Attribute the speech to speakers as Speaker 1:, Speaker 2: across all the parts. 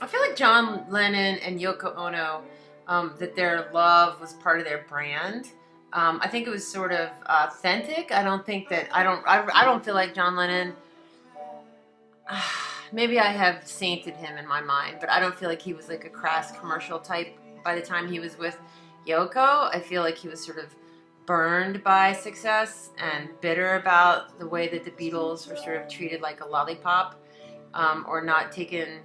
Speaker 1: I feel like John Lennon and Yoko Ono, that their love was part of their brand. I think it was sort of authentic. I don't think that I don't feel like John Lennon. Maybe I have sainted him in my mind, but I don't feel like he was like a crass commercial type by the time he was with Yoko. I feel like he was sort of burned by success and bitter about the way that the Beatles were sort of treated like a lollipop, or not taken,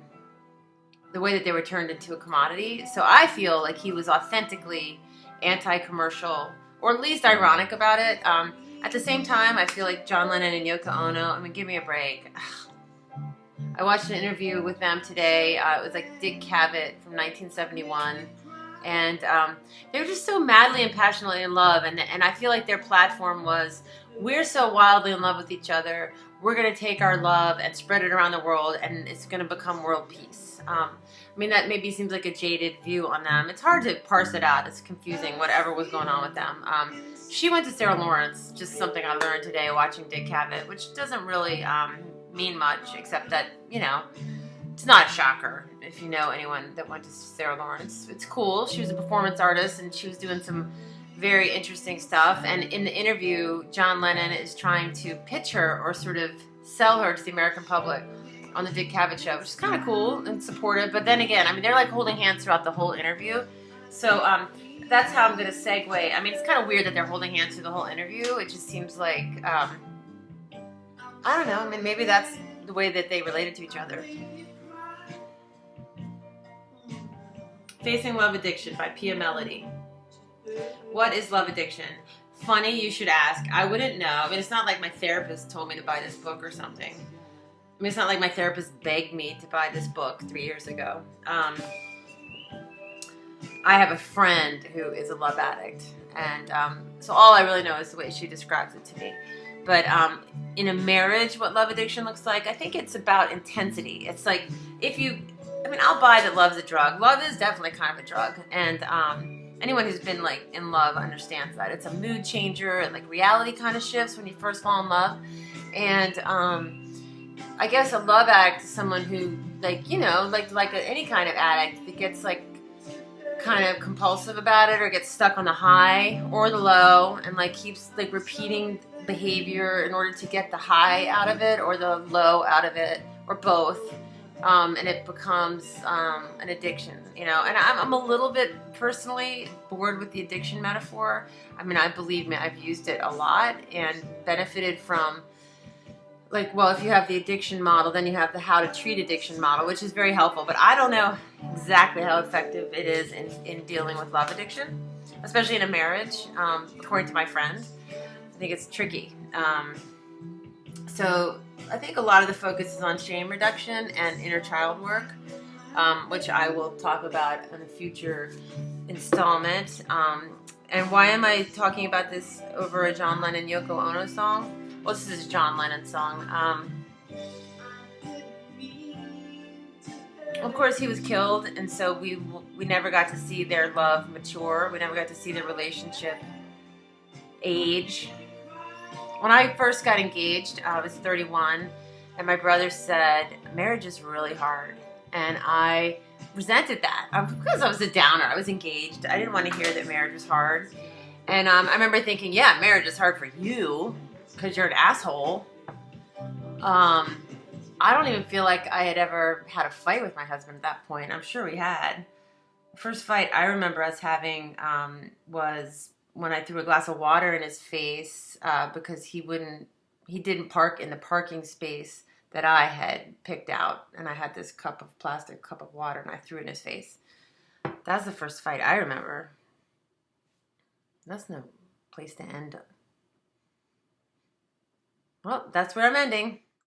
Speaker 1: the way that they were turned into a commodity. So I feel like he was authentically anti-commercial, or at least ironic about it. At the same time, I feel like John Lennon and Yoko Ono, I mean, give me a break. I watched an interview with them today. It was like Dick Cavett from 1971. And they were just so madly and passionately in love. And I feel like their platform was, we're so wildly in love with each other. We're going to take our love and spread it around the world, and it's going to become world peace. I mean, that maybe seems like a jaded view on them. It's hard to parse it out. It's confusing, whatever was going on with them. She went to Sarah Lawrence, just something I learned today watching Dick Cavett, which doesn't really mean much, except that, you know, it's not a shocker if you know anyone that went to Sarah Lawrence. It's cool. She was a performance artist, and she was doing some very interesting stuff. And in the interview, John Lennon is trying to pitch her, or sort of sell her to the American public on the Dick Cavett show, which is kind of cool and supportive. But then again, I mean, they're like holding hands throughout the whole interview. So that's how I'm going to segue. I mean, it's kind of weird that they're holding hands through the whole interview. It just seems like, I don't know. I mean, maybe that's the way that they related to each other. Facing Love Addiction by Pia Melody. What is love addiction? Funny you should ask. I wouldn't know. I mean, it's not like my therapist told me to buy this book or something. I mean, it's not like my therapist begged me to buy this book 3 years ago. I have a friend who is a love addict, and so all I really know is the way she describes it to me. But in a marriage, what love addiction looks like, I think it's about intensity. It's like, if you, I mean, I'll buy that love's a drug. Love is definitely kind of a drug, and anyone who's been like in love understands that. It's a mood changer, and like reality kind of shifts when you first fall in love. And I guess a love addict is someone who, like, you know, like any kind of addict that gets like kind of compulsive about it, or gets stuck on the high or the low, and like keeps like repeating behavior in order to get the high out of it or the low out of it, or both. And it becomes an addiction, you know. And I'm a little bit personally bored with the addiction metaphor. I mean, believe me, I've used it a lot and benefited from, like, well, if you have the addiction model, then you have the how to treat addiction model, which is very helpful. But I don't know exactly how effective it is in dealing with love addiction, especially in a marriage, according to my friend. I think it's tricky. So I think a lot of the focus is on shame reduction and inner child work, which I will talk about in a future installment. And why am I talking about this over a John Lennon Yoko Ono song? Well, this is a John Lennon song. Of course, he was killed, and so we never got to see their love mature. We never got to see their relationship age. When I first got engaged, I was 31, and my brother said, marriage is really hard. And I resented that because I was a downer. I was engaged. I didn't want to hear that marriage was hard. And I remember thinking, yeah, marriage is hard for you because you're an asshole. I don't even feel like I had ever had a fight with my husband at that point. I'm sure we had. The first fight I remember us having was when I threw a glass of water in his face because he didn't park in the parking space that I had picked out, and I had this plastic cup of water, and I threw it in his face. That was the first fight I remember. That's no place to end. Well, that's where I'm ending.